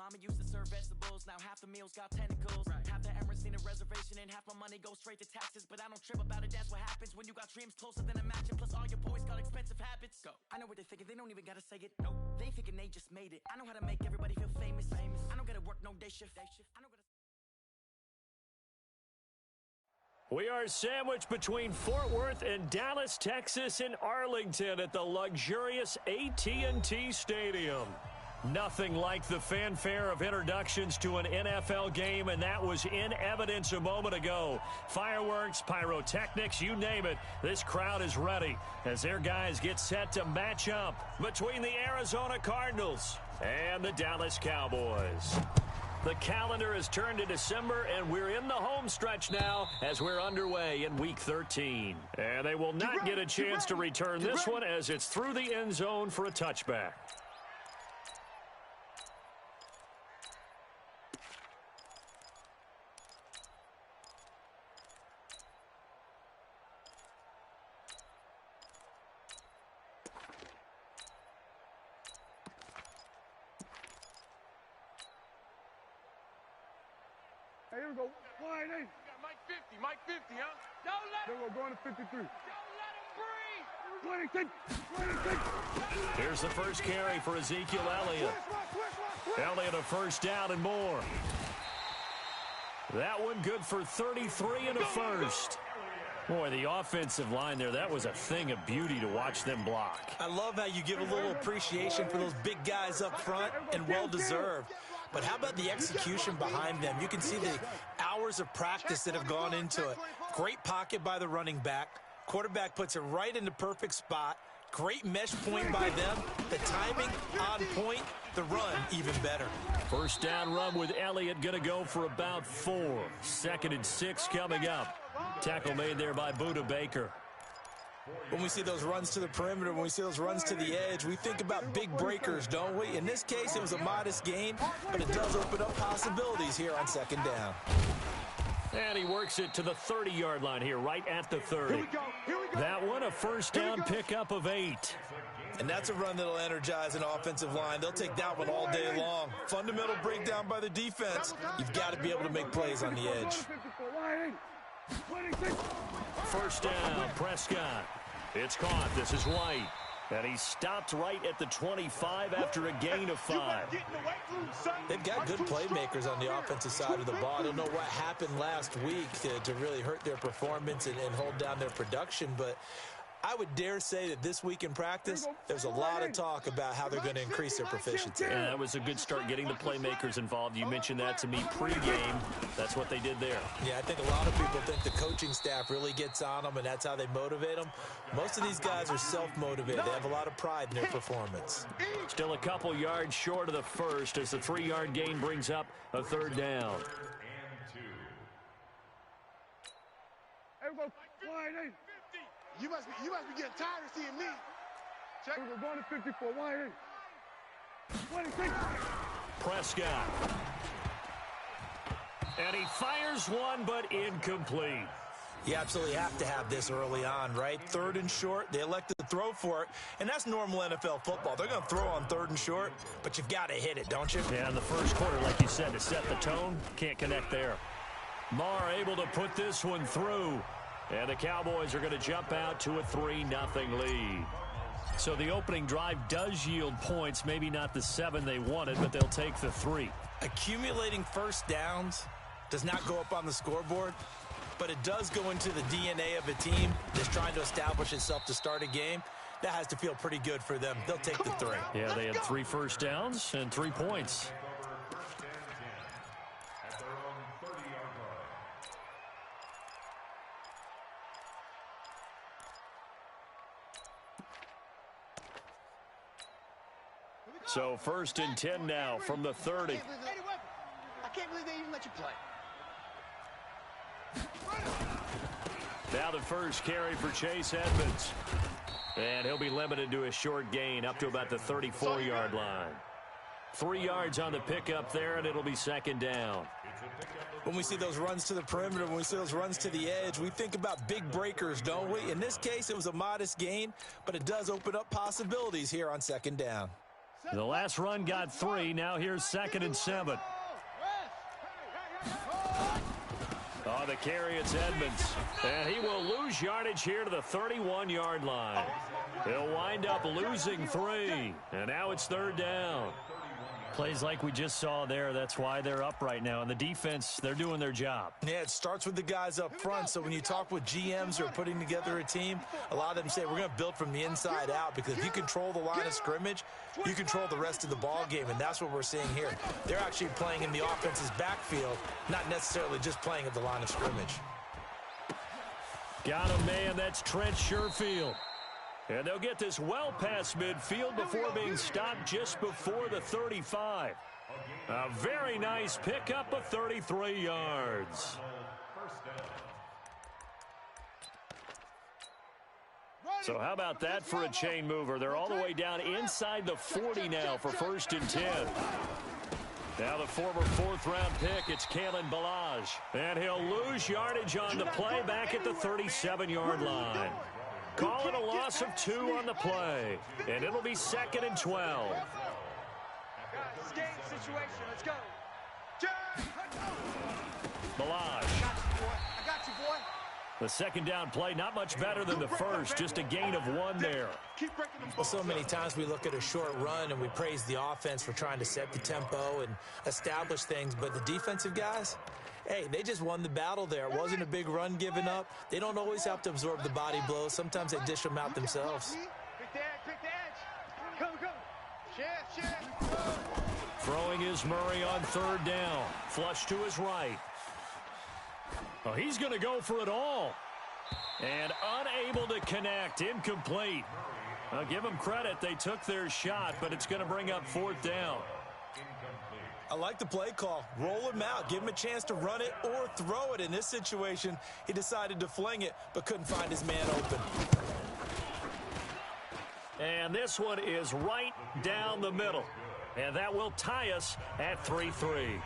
Mama used to serve vegetables, now half the meals got tentacles. Half the Emirates need a reservation and half my money goes straight to taxes. But I don't trip about it, that's what happens when you got dreams closer than imagine. Plus all your boys got expensive habits. Go. I know what they're thinking, they don't even gotta say it. Nope. They thinking they just made it. I know how to make everybody feel famous. I don't gotta work no day shift. I don't gotta... We are sandwiched between Fort Worth and Dallas, Texas, and Arlington at the luxurious AT&T Stadium. Nothing like the fanfare of introductions to an NFL game, and that was in evidence a moment ago. Fireworks, pyrotechnics, you name it. This crowd is ready as their guys get set to match up between the Arizona Cardinals and the Dallas Cowboys. The calendar has turned to December, and we're in the home stretch now as we're underway in Week 13. And they will not get a chance to return this one as it's through the end zone for a touchback. Hey, here we go. Wide eight. Mike 50, Mike 50, huh? Don't let him. We're going to 53. Don't let him breathe. 26. Here's the first carry for Ezekiel Elliott. Elliott a first down and more. That one good for 33 and a first. Boy, the offensive line there, that was a thing of beauty to watch them block. I love how you give a little appreciation for those big guys up front, and well-deserved. But how about the execution behind them? You can see the hours of practice that have gone into it. Great pocket by the running back. Quarterback puts it right in the perfect spot. Great mesh point by them. The timing on point. The run even better. First down run with Elliott going to go for about 4. 2nd and 6 coming up. Tackle made there by Budda Baker. When we see those runs to the perimeter, when we see those runs to the edge, we think about big breakers, don't we? In this case, it was a modest gain, but it does open up possibilities here on 2nd down. And he works it to the 30-yard line here, right at the 30. Here we go. That one, a first down pickup of 8. And that's a run that'll energize an offensive line. They'll take that one all day long. Fundamental breakdown by the defense. You've got to be able to make plays on the edge. First down, Prescott. It's caught. This is White. And he stopped right at the 25 after a gain of 5. They've got good playmakers on the offensive side of the ball. I don't know what happened last week to really hurt their performance and hold down their production, but I would dare say that this week in practice, there's a lot of talk about how they're going to increase their proficiency. Yeah, that was a good start getting the playmakers involved. You mentioned that to me pregame. That's what they did there. Yeah, I think a lot of people think the coaching staff really gets on them, and that's how they motivate them. Most of these guys are self-motivated. They have a lot of pride in their performance. Still a couple yards short of the first as the 3-yard gain brings up a 3rd down. Here we go. Wide eight. You must be getting tired of seeing me. Check. We're going to 54. Wide eight. 26. Prescott. And he fires one, but incomplete. You absolutely have to have this early on, right? 3rd and short, they elected to throw for it, and that's normal NFL football. They're going to throw on 3rd and short, but you've got to hit it, don't you? Yeah, in the first quarter, like you said, to set the tone, can't connect there. Marr able to put this one through, and the Cowboys are going to jump out to a 3-0 lead. So the opening drive does yield points, maybe not the 7 they wanted, but they'll take the 3. Accumulating first downs does not go up on the scoreboard, but it does go into the DNA of a team that's trying to establish itself to start a game. That has to feel pretty good for them. They'll take the 3. Yeah, they had 3 first downs and 3 points. So 1st and 10 now from the 30. I can't believe they even let you play. Now the first carry for Chase Edmonds. And he'll be limited to a short gain up to about the 34-yard line. 3 yards on the pickup there, and it'll be 2nd down. When we see those runs to the perimeter, when we see those runs to the edge, we think about big breakers, don't we? In this case, it was a modest gain, but it does open up possibilities here on 2nd down. The last run got 3. Now here's 2nd and 7. On the carry, it's Edmonds. And he will lose yardage here to the 31-yard line. He'll wind up losing 3. And now it's 3rd down. Plays like we just saw there. That's why they're up right now. And the defense, they're doing their job. Yeah, it starts with the guys up front. So when you talk with GMs who are putting together a team, a lot of them say we're going to build from the inside out, because if you control the line of scrimmage, you control the rest of the ball game, and that's what we're seeing here. They're actually playing in the offense's backfield, not necessarily just playing at the line of scrimmage. Got him, man. That's Trent Sherfield. And they'll get this well past midfield before being stopped just before the 35. A very nice pickup of 33 yards. So how about that for a chain mover? They're all the way down inside the 40 now for 1st and 10. Now the former 4th-round pick, it's Kalen Ballage. And he'll lose yardage on the play back at the 37-yard line. Call it a loss of 2 on the play. And it'll be 2nd and 12. Game situation. Let's go. Ballage. I got you, boy. The 2nd down play, not much better than the first. Just a gain of 1 there. Well, so many times we look at a short run and we praise the offense for trying to set the tempo and establish things. But the defensive guys, hey, they just won the battle there. It wasn't a big run given up. They don't always have to absorb the body blows. Sometimes they dish them out themselves. Pick the edge. Go, go. Shift. Throwing is Murray on 3rd down. Flush to his right. Oh, he's going to go for it all. And unable to connect. Incomplete. I'll give them credit. They took their shot, but it's going to bring up 4th down. I like the play call. Roll him out. Give him a chance to run it or throw it. In this situation, he decided to fling it, but couldn't find his man open. And this one is right down the middle. And that will tie us at 3-3.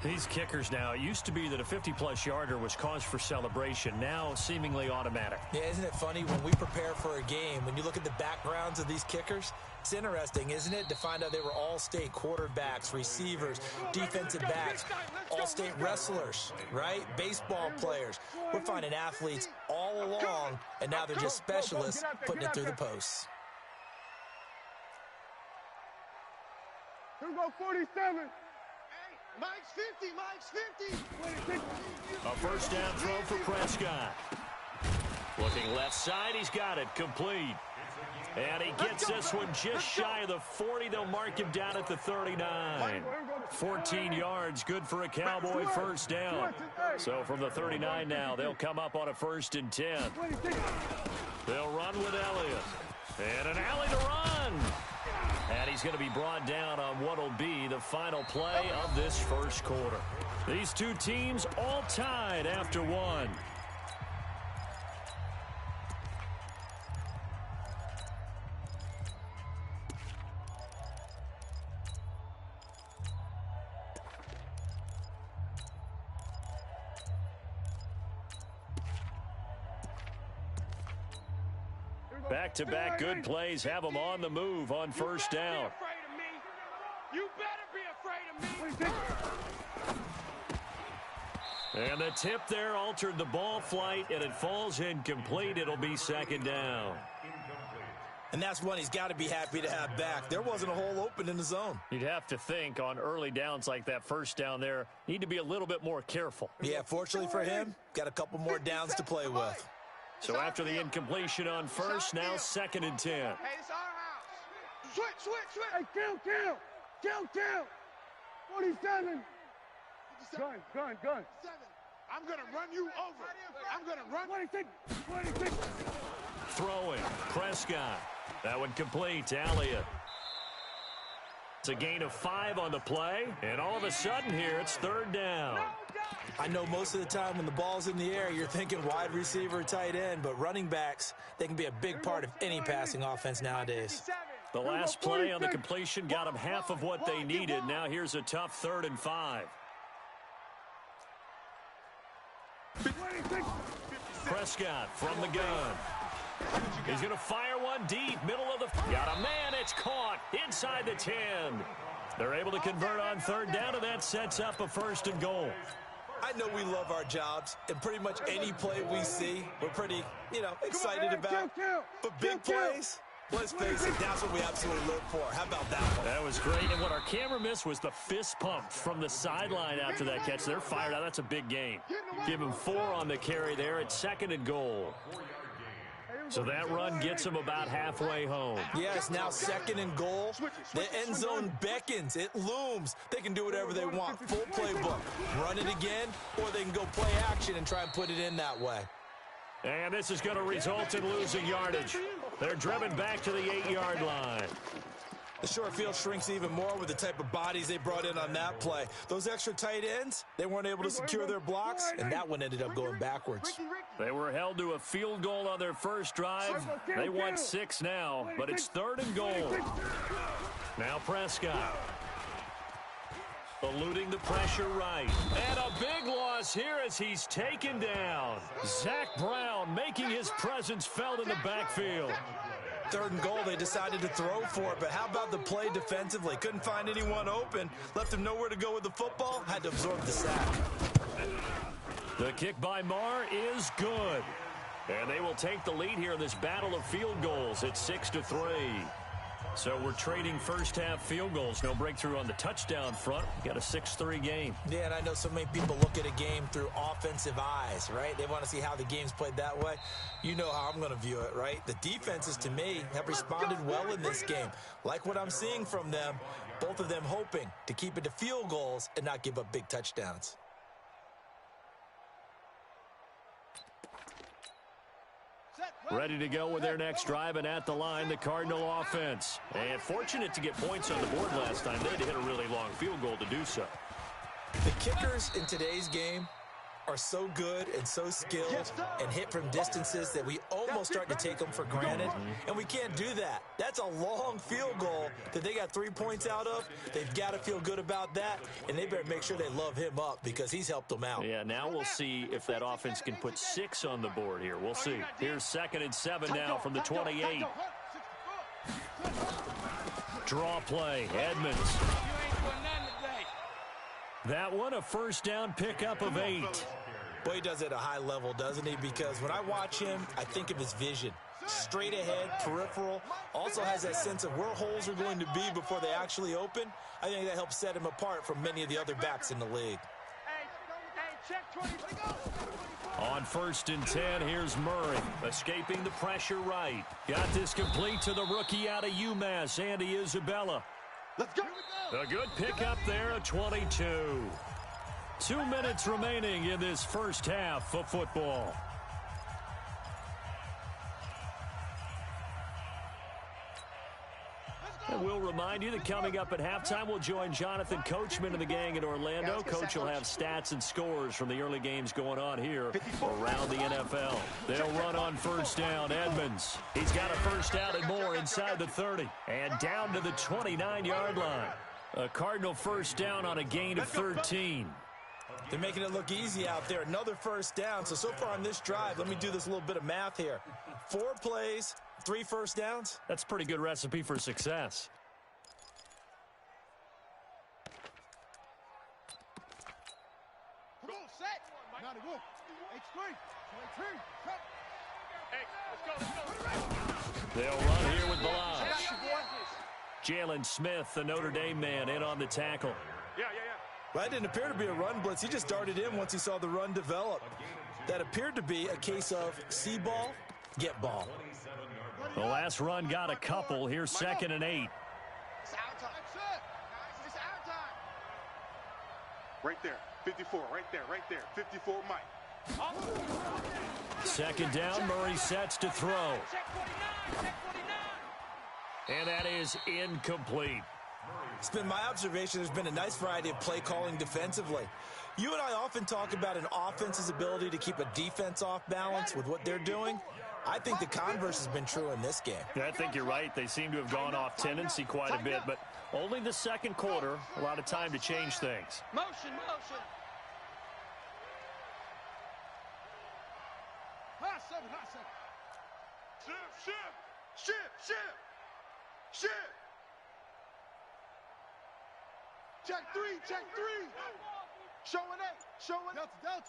These kickers now, it used to be that a 50-plus yarder was cause for celebration. Now seemingly automatic. Yeah, isn't it funny when we prepare for a game, when you look at the backgrounds of these kickers, it's interesting, isn't it, to find out they were all-state quarterbacks, receivers, defensive backs, all-state wrestlers, right? Baseball players. We're finding athletes all along, and now they're just specialists putting it through the posts. Here we go, 47. Mike's 50. A 1st down throw for Prescott. Looking left side, he's got it, complete. And he gets this one just shy of the 40. They'll mark him down at the 39. 14 yards, good for a Cowboy 1st down. So from the 39 now, they'll come up on a 1st and 10. They'll run with Elliott. And an alley to run. And he's going to be brought down on what will be the final play of this 1st quarter. These two teams all tied after 1. Back-to-back good plays have them on the move on 1st down. You better be afraid of me. And the tip there altered the ball flight, and it falls incomplete. It'll be 2nd down. And that's one he's got to be happy to have back. There wasn't a hole open in the zone. You'd have to think on early downs like that 1st down there, need to be a little bit more careful. Yeah, fortunately for him, got a couple more downs to play with. So after the incompletion on 1st, now 2nd and 10. Hey, it's our house. Switch. Hey, kill. 47. Gun. I'm going to run you over. I'm going to run. 26. Throwing. Prescott. That one complete to Elliott. It's a gain of 5 on the play. And all of a sudden here, it's 3rd down. I know most of the time when the ball's in the air, you're thinking wide receiver, tight end, but running backs, they can be a big part of any passing offense nowadays. The last play on the completion got them half of what they needed. Now here's a tough 3rd and 5. Prescott from the gun. He's going to fire one deep, middle of the... Got a man, it's caught inside the 10. They're able to convert on third down, and that sets up a 1st and goal. I know we love our jobs, and pretty much any play we see, we're pretty, excited about. But big plays, let's face it, that's what we absolutely look for. How about that one? That was great, and what our camera missed was the fist pump from the sideline after that catch. They're fired out. That's a big gain. Give him 4 on the carry there at 2nd and goal. So that run gets them about halfway home. Yes, now 2nd and goal. The end zone beckons. It looms. They can do whatever they want. Full playbook. Run it again, or they can go play action and try and put it in that way. And this is going to result in losing yardage. They're driven back to the 8-yard line. The short field shrinks even more with the type of bodies they brought in on that play. Those extra tight ends, they weren't able to secure their blocks, and that one ended up going backwards. They were held to a field goal on their first drive. They want 6 now, but it's 3rd and goal. Now Prescott. Eluding the pressure right. And a big loss here as he's taken down. Zach Brown making his presence felt in the backfield. 3rd and goal, they decided to throw for it, but how about the play defensively? Couldn't find anyone open. Left him nowhere to go with the football. Had to absorb the sack. The kick by Marr is good. And they will take the lead here in this battle of field goals at 6-3. So we're trading first-half field goals. No breakthrough on the touchdown front. Got a 6-3 game. Yeah, and I know so many people look at a game through offensive eyes, right? They want to see how the game's played that way. You know how I'm going to view it, right? The defenses, to me, have responded well in this game. Like what I'm seeing from them, both of them hoping to keep it to field goals and not give up big touchdowns. Ready to go with their next drive, and at the line, the Cardinal offense. And fortunate to get points on the board last time. They had to hit a really long field goal to do so. The kickers in today's game are so good and so skilled and hit from distances that we almost start to take them for granted, and we can't do that. That's a long field goal that they got 3 points out of. They've got to feel good about that, and they better make sure they love him up because he's helped them out. Yeah, now we'll see if that offense can put 6 on the board here. We'll see. Here's 2nd and 7 now from the 28. Draw play, Edmonds. That one, a first down pickup of 8. Boy, he does it at a high level, doesn't he? Because when I watch him, I think of his vision. Straight ahead, peripheral. Also has that sense of where holes are going to be before they actually open. I think that helps set him apart from many of the other backs in the league. On 1st and 10, here's Murray, escaping the pressure right. Got this complete to the rookie out of UMass, Andy Isabella. Let's go. A good pickup there, a 22. 2 minutes remaining in this first half of football. And we'll remind you that coming up at halftime, we'll join Jonathan Coachman and the gang in Orlando. Coach will have stats and scores from the early games going on here around the NFL. They'll run on first down. Edmonds. He's got a first down and more inside the 30. And down to the 29-yard line. A Cardinal first down on a gain of 13. They're making it look easy out there. Another first down. So far on this drive, let me do this little bit of math here. 4 plays, 3 first downs. That's a pretty good recipe for success. They'll run here with Balazs. Jalen Smith, the Notre Dame man, in on the tackle. Well, that didn't appear to be a run blitz. He just darted in once he saw the run develop. That appeared to be a case of see ball, get ball. The last run got a couple. Here's 2nd and 8. It's our time. It's our time. Right there. 54. Right there. 54, Mike. 2nd down. Murray sets to throw. And that is incomplete. It's been my observation there's been a nice variety of play calling defensively. You and I often talk about an offense's ability to keep a defense off balance with what they're doing. I think the converse has been true in this game. Yeah, I think you're right. They seem to have gone off tendency quite a bit, but only the second quarter, a lot of time to change things. Motion. High seven. Shift. Check three. Showing Delta.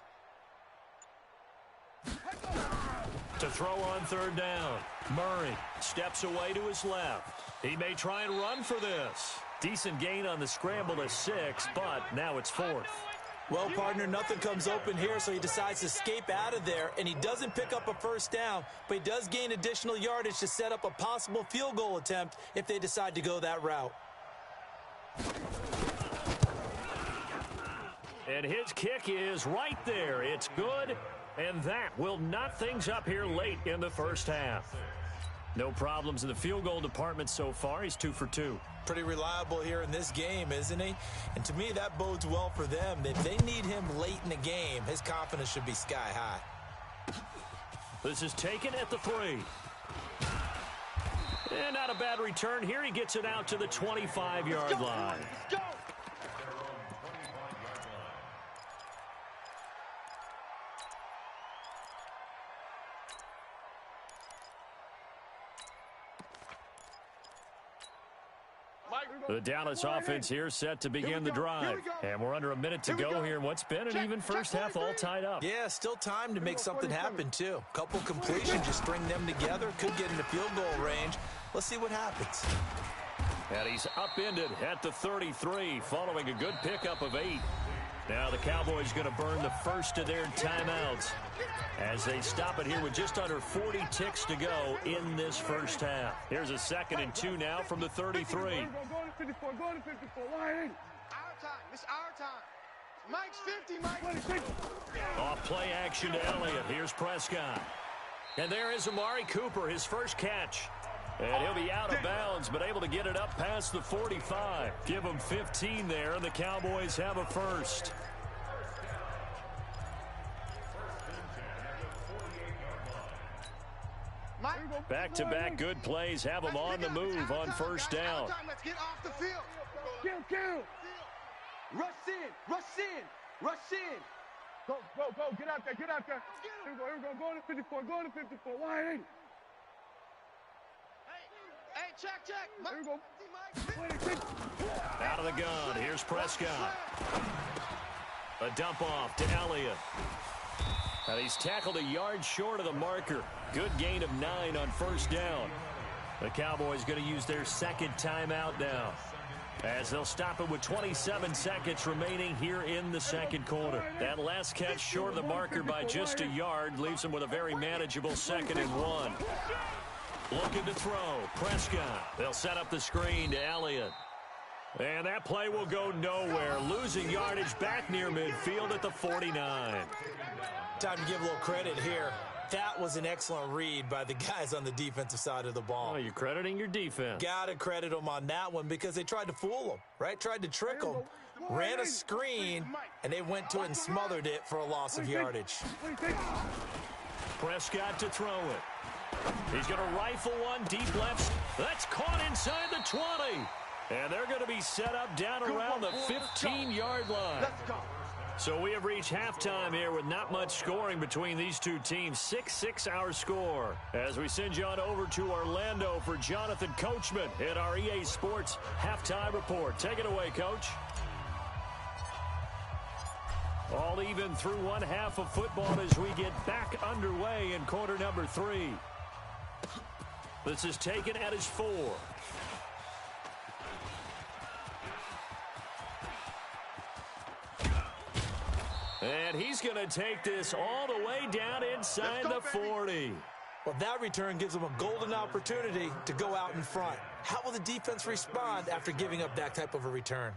To throw on third down. Murray steps away to his left. He may try and run for this. Decent gain on the scramble to 6, but now it's 4th. Well, partner, nothing comes open here, so he decides to escape out of there, and he doesn't pick up a first down, but he does gain additional yardage to set up a possible field goal attempt if they decide to go that route. And his kick is right there. It's good, and that will knot things up here late in the first half. No problems in the field goal department so far. He's 2 for 2. Pretty reliable here in this game, isn't he? And to me, that bodes well for them. If they need him late in the game, his confidence should be sky high. This is taken at the 3. And not a bad return here. He gets it out to the 25-yard line. Let's go. The Dallas offense here set to begin the drive. And we're under a minute to go here in what's been an even first half all tied up. Yeah, still time to make something happen, too. Couple completions, just string them together. Could get into field goal range. Let's see what happens. And he's upended at the 33 following a good pickup of 8. Now the Cowboys going to burn the first of their timeouts as they stop it here with just under 40 ticks to go in this first half. Here's a 2nd and 2 now from the 33. Go to 54. Line in. Our time. It's our time. Mike's 50, Mike. Off play action to Elliott. Here's Prescott. And there is Amari Cooper, his first catch. And he'll be out of bounds, but able to get it up past the 45. Give him 15 there, and the Cowboys have a first. Back-to-back good plays have them on the move on first down. Let's get off the field. Kill. Rush in. Go. Get out there. Here we go. Go to 54. Line in. Hey, check. Here we go. Out of the gun. Here's Prescott. A dump off to Elliott. And he's tackled a yard short of the marker. Good gain of 9 on first down. The Cowboys going to use their second timeout now, as they'll stop it with 27 seconds remaining here in the second quarter. That last catch short of the marker by just a yard leaves them with a very manageable 2nd and 1. Looking to throw. Prescott. They'll set up the screen to Elliott. And that play will go nowhere. Losing yardage back near midfield at the 49. Time to give a little credit here. That was an excellent read by the guys on the defensive side of the ball. Oh, you're crediting your defense. Got to credit them on that one because they tried to fool them, right? Tried to trick them. Ran a screen, and they went to it and smothered it for a loss of yardage. Prescott to throw it. He's going to rifle one deep left. That's caught inside the 20. And they're going to be set up down around the 15-yard line. Let's go. So we have reached halftime here with not much scoring between these two teams. 6-6 our score. As we send you on over to Orlando for Jonathan Coachman in our EA Sports Halftime Report. Take it away, Coach. All even through one half of football as we get back underway in quarter number 3. This is taken at his 4. And he's going to take this all the way down inside the 40. Well, that return gives them a golden opportunity to go out in front. How will the defense respond after giving up that type of a return?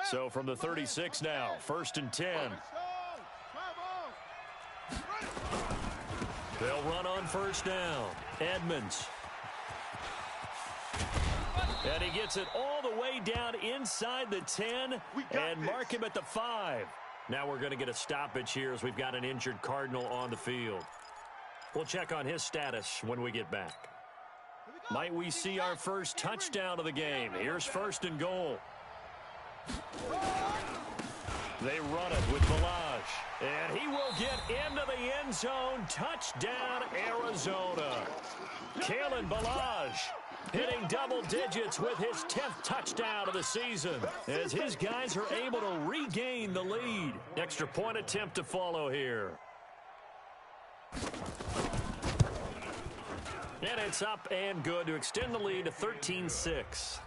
So from the 36 now, 1st and 10. They'll run on first down. Edmonds. And he gets it all the way down inside the 10 and mark him at the 5. Now we're going to get a stoppage here as we've got an injured Cardinal on the field. We'll check on his status when we get back. Might we see our first touchdown of the game? Here's 1st and goal. They run it with Balaj. And he will get into the end zone. Touchdown, Arizona. Kalen Balaj hitting double digits with his 10th touchdown of the season as his guys are able to regain the lead. Extra point attempt to follow here. And it's up and good to extend the lead to 13-6.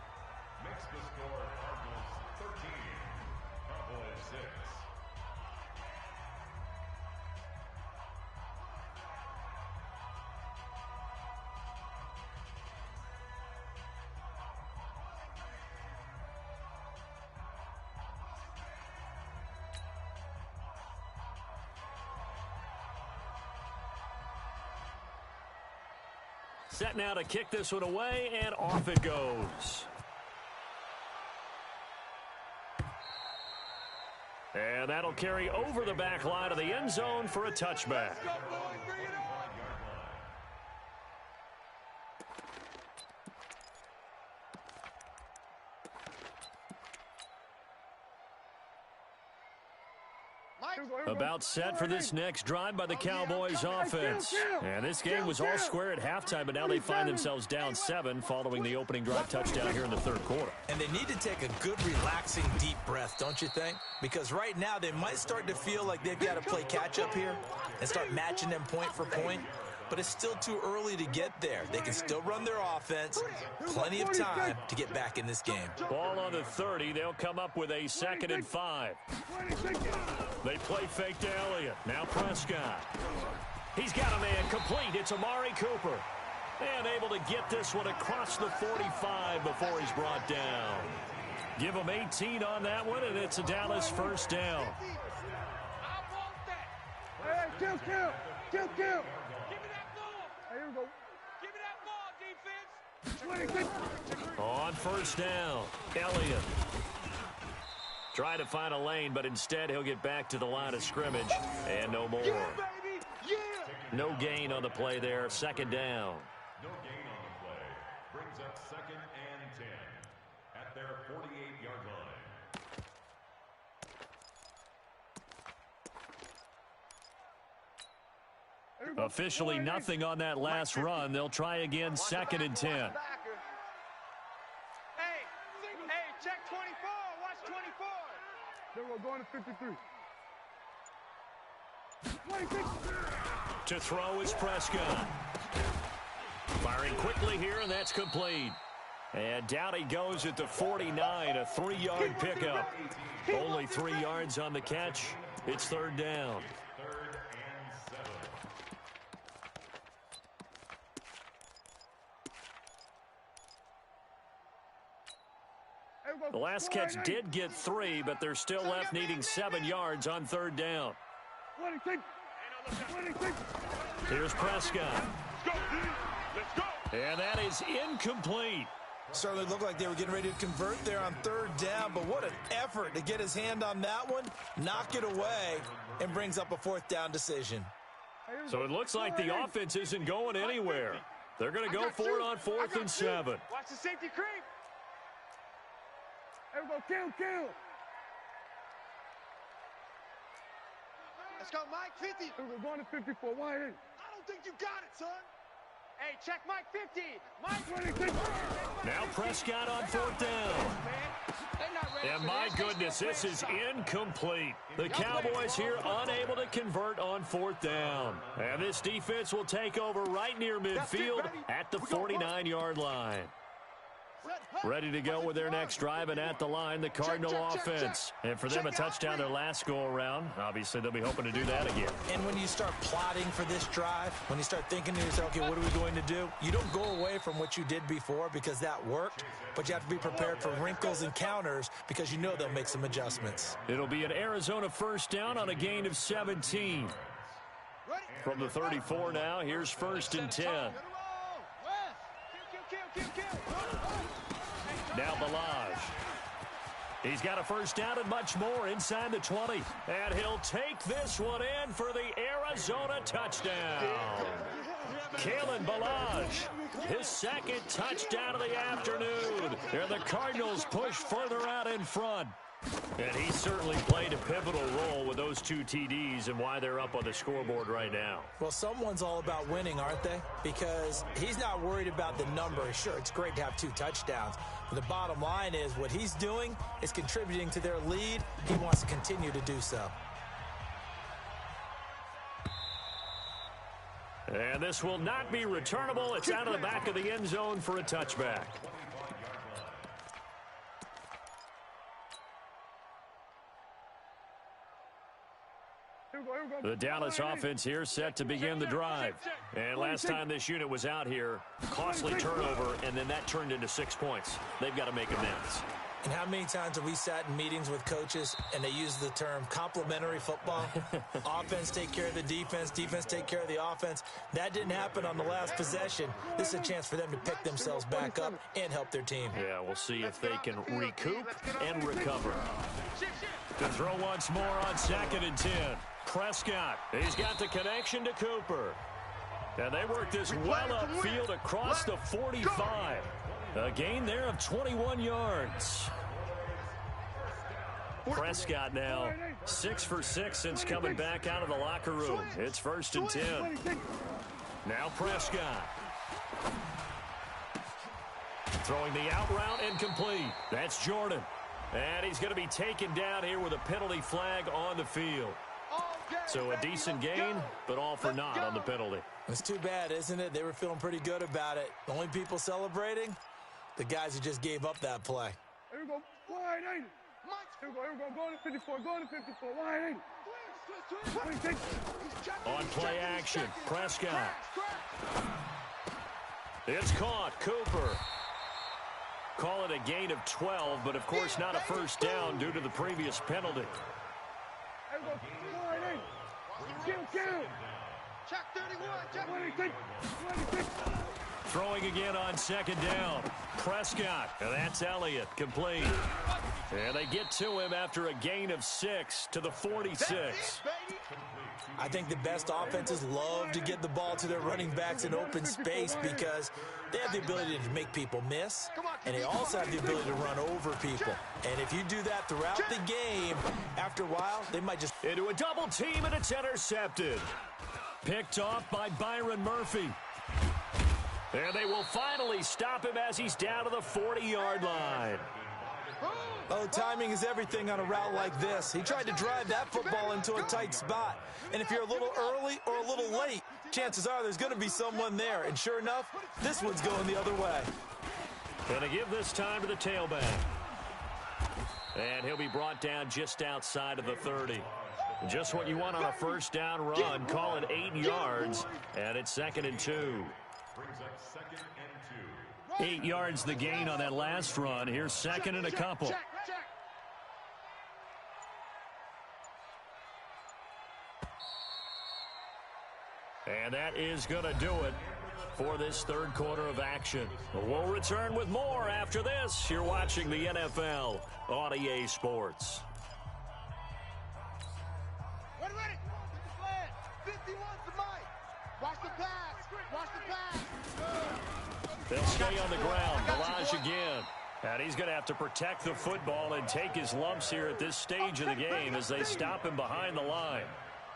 Set now to kick this one away, and off it goes. And that'll carry over the back line of the end zone for a touchback. About set for this next drive by the Cowboys offense. And this game was all square at halftime, but now they find themselves down 7 following the opening drive touchdown here in the 3rd quarter. And they need to take a good, relaxing, deep breath, don't you think? Because right now they might start to feel like they've got to play catch-up here and start matching them point for point. But it's still too early to get there. They can still run their offense. Plenty of time to get back in this game. Ball on the 30. They'll come up with a 2nd and 5. They play fake to Elliott. Now Prescott. He's got a man complete. It's Amari Cooper. And able to get this one across the 45 before he's brought down. Give him 18 on that one, and it's a Dallas 1st down. Hey, kill. Give me that ball. Here we go. Give me that ball, defense. On 1st down, Elliott. Try to find a lane, but instead he'll get back to the line of scrimmage, and no more. Yeah, baby. Yeah. No gain on the play there. 2nd down. No gain on the play. Brings up 2nd and 10 at their 48-yard line. Officially nothing on that last run. They'll try again, 2nd and 10. Hey, check 24. Watch 24. Then we're going to 53. To throw is Prescott. Firing quickly here, and that's complete. And down he goes at the 49, a 3-yard pickup. Only 3 yards on the catch. It's 3rd down. 3rd and 7. The last catch did get 3, but they're still left needing 7 yards on 3rd down. Here's Prescott. Let's go. And that is incomplete. Certainly looked like they were getting ready to convert there on 3rd down, but what an effort to get his hand on that one, knock it away, and brings up a 4th down decision. So it looks like the offense isn't going anywhere. They're going to go for it on 4th and 7. Watch the safety creep. Here we go, kill. Let's go, Mike, 50. We're going to 54. Why ain't? I don't think you got it, son. Hey, check Mike 50. Mike 26. Now Prescott on 4th down. And my goodness, this is incomplete. The Cowboys here unable to convert on 4th down. And this defense will take over right near midfield at the 49-yard line. Ready to go with their next drive, and at the line, the Cardinal offense. And for them, a touchdown their last go-around. Obviously, they'll be hoping to do that again. And when you start plotting for this drive, when you start thinking to yourself, okay, what are we going to do? You don't go away from what you did before because that worked, but you have to be prepared for wrinkles and counters because you know they'll make some adjustments. It'll be an Arizona 1st down on a gain of 17. From the 34 now, here's 1st and 10. Now Balaj. He's got a 1st down and much more inside the 20. And he'll take this one in for the Arizona touchdown. Kalen Balazs, his second touchdown of the afternoon. And the Cardinals push further out in front. And he certainly played a pivotal role with those 2 TDs and why they're up on the scoreboard right now. Well, someone's all about winning, aren't they? Because he's not worried about the number. Sure, it's great to have 2 touchdowns. But the bottom line is what he's doing is contributing to their lead. He wants to continue to do so. And this will not be returnable. It's out of the back of the end zone for a touchback. The Dallas offense here set to begin the drive. And last time this unit was out here, costly turnover, and then that turned into 6 points. They've got to make amends. And how many times have we sat in meetings with coaches and they use the term complementary football? Offense take care of the defense, defense take care of the offense. That didn't happen on the last possession. This is a chance for them to pick themselves back up and help their team. Yeah, we'll see if they can recoup and recover. To throw once more on 2nd and 10. Prescott, he's got the connection to Cooper. And they work this well upfield across the 45. A gain there of 21 yards. Prescott now 6 for 6 since coming back out of the locker room. It's 1st and 10. Now Prescott. Throwing the out route and complete. That's Jordan. And he's going to be taken down here with a penalty flag on the field. So a decent gain, but all for naught on the penalty. It's too bad, isn't it? They were feeling pretty good about it. The only people celebrating, the guys who just gave up that play. Here we go. Wide 80. Here we go. Here we go. Go to 54. Go to 54. Wide 80. On play action, Prescott. It's caught. Cooper. Call it a gain of 12, but of course not a first down due to the previous penalty. Here we go. Wide 80. Kill. Check 31. Check 26. Throwing again on 2nd down. Prescott. And that's Elliott. Complete. And they get to him after a gain of 6 to the 46. I think the best offenses love to get the ball to their running backs in open space because they have the ability to make people miss, and they also have the ability to run over people. And if you do that throughout the game, after a while, they might just... Into a double team, and it's intercepted. Picked off by Byron Murphy. And they will finally stop him as he's down to the 40-yard line. Oh, timing is everything on a route like this. He tried to drive that football into a tight spot. And if you're a little early or a little late, chances are there's going to be someone there. And sure enough, this one's going the other way. Going to give this time to the tailback. And he'll be brought down just outside of the 30. Just what you want on a first down run. Call it 8 yards. And it's 2nd and 2. Brings up 2nd and 2. 8 yards the gain on that last run. Here's 2nd and a couple. And that is going to do it for this third quarter of action. We'll return with more after this. You're watching the NFL on EA Sports. Ready. 51's the mic. Watch the pass. They'll stay on the ground. Balazs again. And he's going to have to protect the football and take his lumps here at this stage of the game as they stop him behind the line.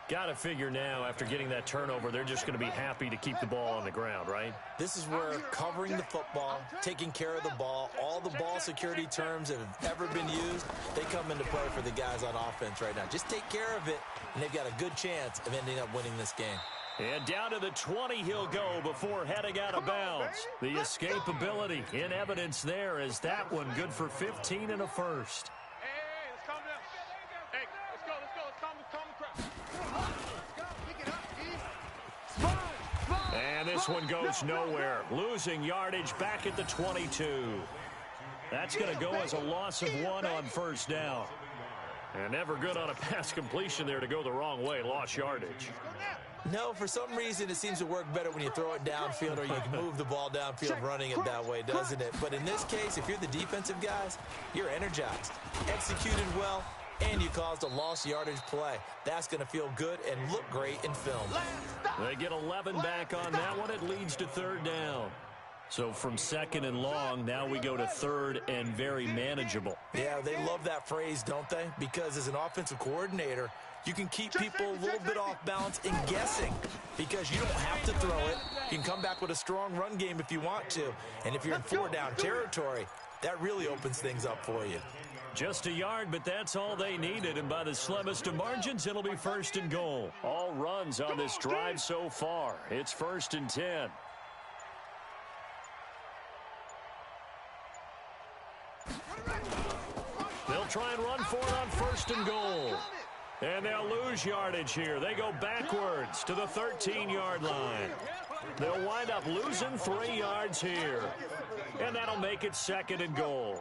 Got to figure now, after getting that turnover, they're just going to be happy to keep the ball on the ground, right? This is where covering the football, taking care of the ball, all the ball security terms that have ever been used, they come into play for the guys on offense right now. Just take care of it, and they've got a good chance of ending up winning this game. And down to the 20 he'll go before heading out of bounds. The escapability in evidence there is that one good for 15 and a first. Hey, let's calm down. Hey, let's go. Let's calm the crowd. And this one goes nowhere. Losing yardage back at the 22. That's going to go as a loss of 1 on first down. And never good on a pass completion there to go the wrong way. Lost yardage. No, for some reason, it seems to work better when you throw it downfield or you can move the ball downfield running it that way, doesn't it? But in this case, if you're the defensive guys, you're energized, executed well, and you caused a lost yardage play. That's going to feel good and look great in film. They get 11 back on that one. It leads to third down. So from second and long, now we go to third and very manageable. Yeah, they love that phrase, don't they? Because as an offensive coordinator, you can keep people a little bit off balance and guessing because you don't have to throw it. You can come back with a strong run game if you want to. And if you're in four-down territory, that really opens things up for you. Just a yard, but that's all they needed. And by the slimmest of margins, it'll be first and goal. All runs on this drive so far. It's first and 10. They'll try and run for it on first and goal. And they'll lose yardage here. They go backwards to the 13-yard line. They'll wind up losing 3 yards here. And that'll make it second and goal.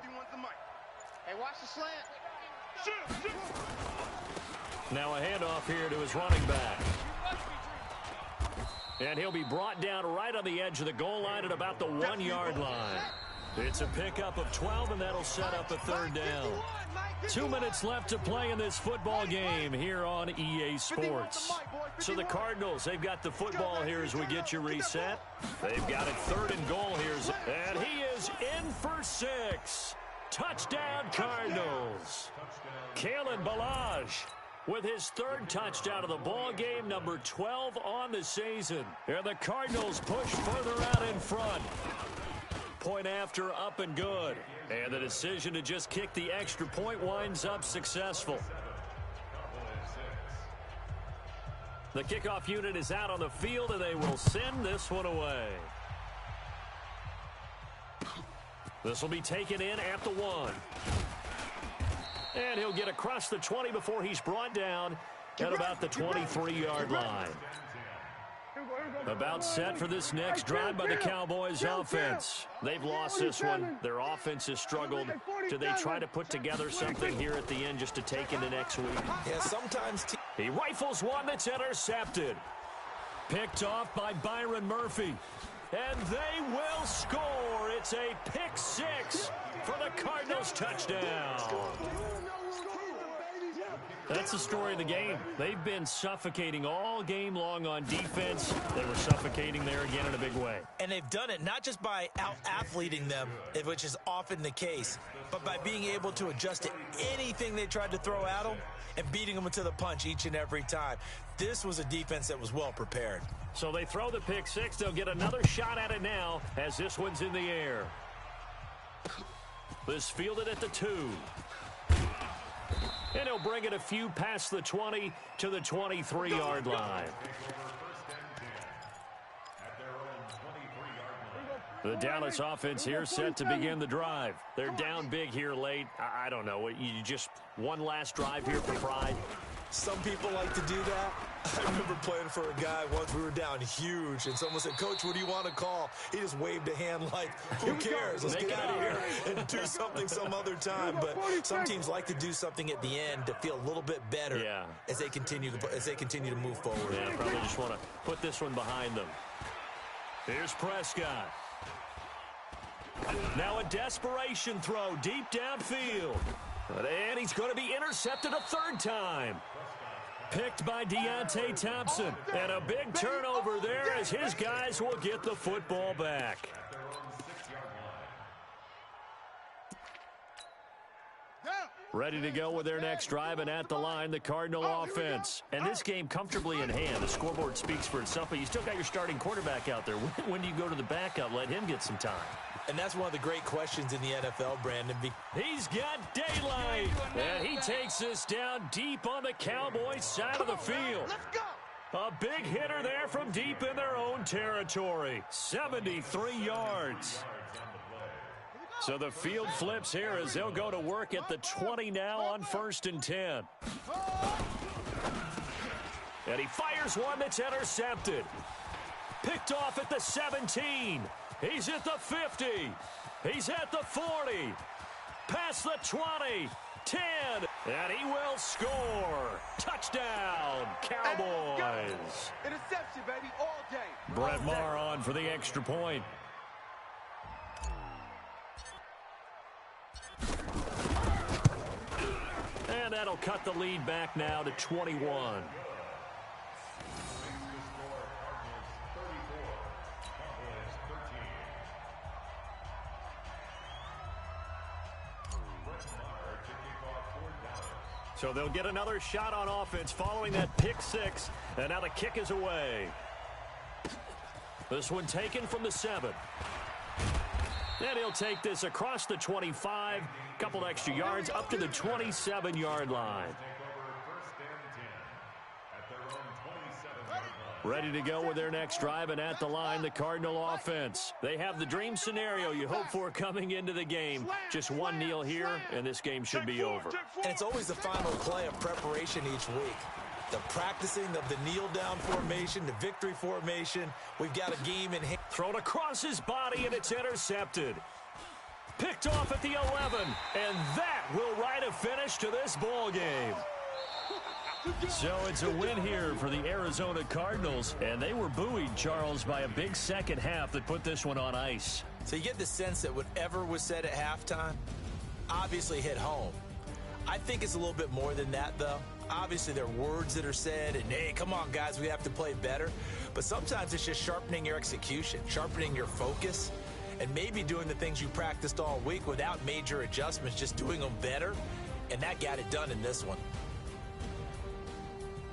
Hey, watch the slant. Now a handoff here to his running back. And he'll be brought down right on the edge of the goal line at about the 1-yard line. It's a pickup of 12, and that'll set up a third down. 2 minutes left to play in this football game here on EA Sports. So the Cardinals, they've got the football here as we get you reset. They've got it third and goal here. And he is in for 6. Touchdown, Cardinals. Kalen Ballage with his 3rd touchdown of the ball game, number 12 on the season. And the Cardinals push further out in front. Point after, up and good. And the decision to just kick the extra point winds up successful. The kickoff unit is out on the field, and they will send this one away. This will be taken in at the 1. And he'll get across the 20 before he's brought down at about the 23-yard line. About set for this next drive by the Cowboys offense. They've lost this one. Their offense has struggled. Do they try to put together something here at the end just to take into next week? Yeah, sometimes. He rifles one that's intercepted. Picked off by Byron Murphy. And they will score. It's a pick 6 for the Cardinals touchdown. That's the story of the game. They've been suffocating all game long on defense. They were suffocating there again in a big way. And they've done it not just by out-athleting them, which is often the case, but by being able to adjust to anything they tried to throw at them and beating them to the punch each and every time. This was a defense that was well prepared. So they throw the pick 6. They'll get another shot at it now as this one's in the air. This fielded at the 2. And he'll bring it a few past the 20 to the 23-yard line. The Dallas offense here set to begin the drive. They're down big here late. I don't know. You just one last drive here for pride? Some people like to do that. I remember playing for a guy once. We were down huge, and someone said, "Coach, what do you want to call?" He just waved a hand like, "Who cares? Let's get out of here and do something some other time." But some teams like to do something at the end to feel a little bit better as they continue to move forward. Yeah, probably just want to put this one behind them. Here's Prescott. Now a desperation throw deep downfield. And he's going to be intercepted a 3rd time. Picked by Deontay Thompson. And a big turnover there as his guys will get the football back. Ready to go with their next drive, and at the line, the Cardinal offense. And this game comfortably in hand. The scoreboard speaks for itself, but you still got your starting quarterback out there. When do you go to the backup? Let him get some time. And that's one of the great questions in the NFL, Brandon. He's got daylight, and he takes this down deep on the Cowboys' side of the field. A big hitter there from deep in their own territory. 73 yards. So the field flips here as they'll go to work at the 20 now on 1st and 10. And he fires one that's intercepted. Picked off at the 17. He's at the 50. He's at the 40. Past the 20. 10. And he will score. Touchdown, Cowboys. Interception, baby, all day. Brett Maher on for the extra point. And And that'll cut the lead back now to 21. So they'll get another shot on offense following that pick six. And now the kick is away. This one taken from the 7. And he'll take this across the 25. Couple extra yards up to the 27-yard line. Ready to go with their next drive, and at the line, the Cardinal offense. They have the dream scenario you hope for coming into the game. Just one kneel here, and this game should be over. And it's always the final play of preparation each week. The practicing of the kneel-down formation, the victory formation. We've got a game in hand. Thrown across his body, and it's intercepted. Picked off at the 11, and that will write a finish to this ball game. So it's a win here for the Arizona Cardinals, and they were buoyed, Charles, by a big second half that put this one on ice. So you get the sense that whatever was said at halftime obviously hit home. I think it's a little bit more than that, though. Obviously, there are words that are said, and, hey, come on, guys, we have to play better. But sometimes it's just sharpening your execution, sharpening your focus, and maybe doing the things you practiced all week without major adjustments, just doing them better, and that got it done in this one.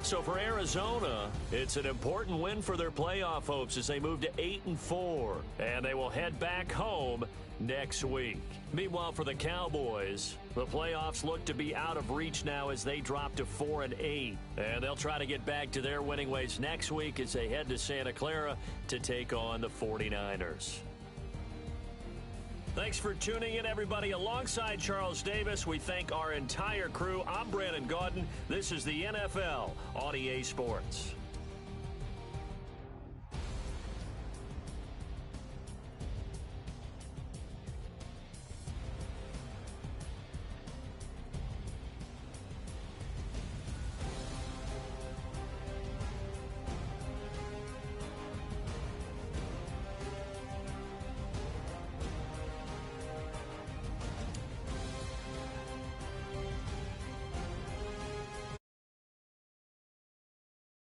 So for Arizona, it's an important win for their playoff hopes as they move to 8-4, and they will head back home next week. Meanwhile, for the Cowboys, the playoffs look to be out of reach now as they drop to 4-8, and they'll try to get back to their winning ways next week as they head to Santa Clara to take on the 49ers. Thanks for tuning in, everybody. Alongside Charles Davis, we thank our entire crew. I'm Brandon Gaudin. This is the NFL on EA Sports.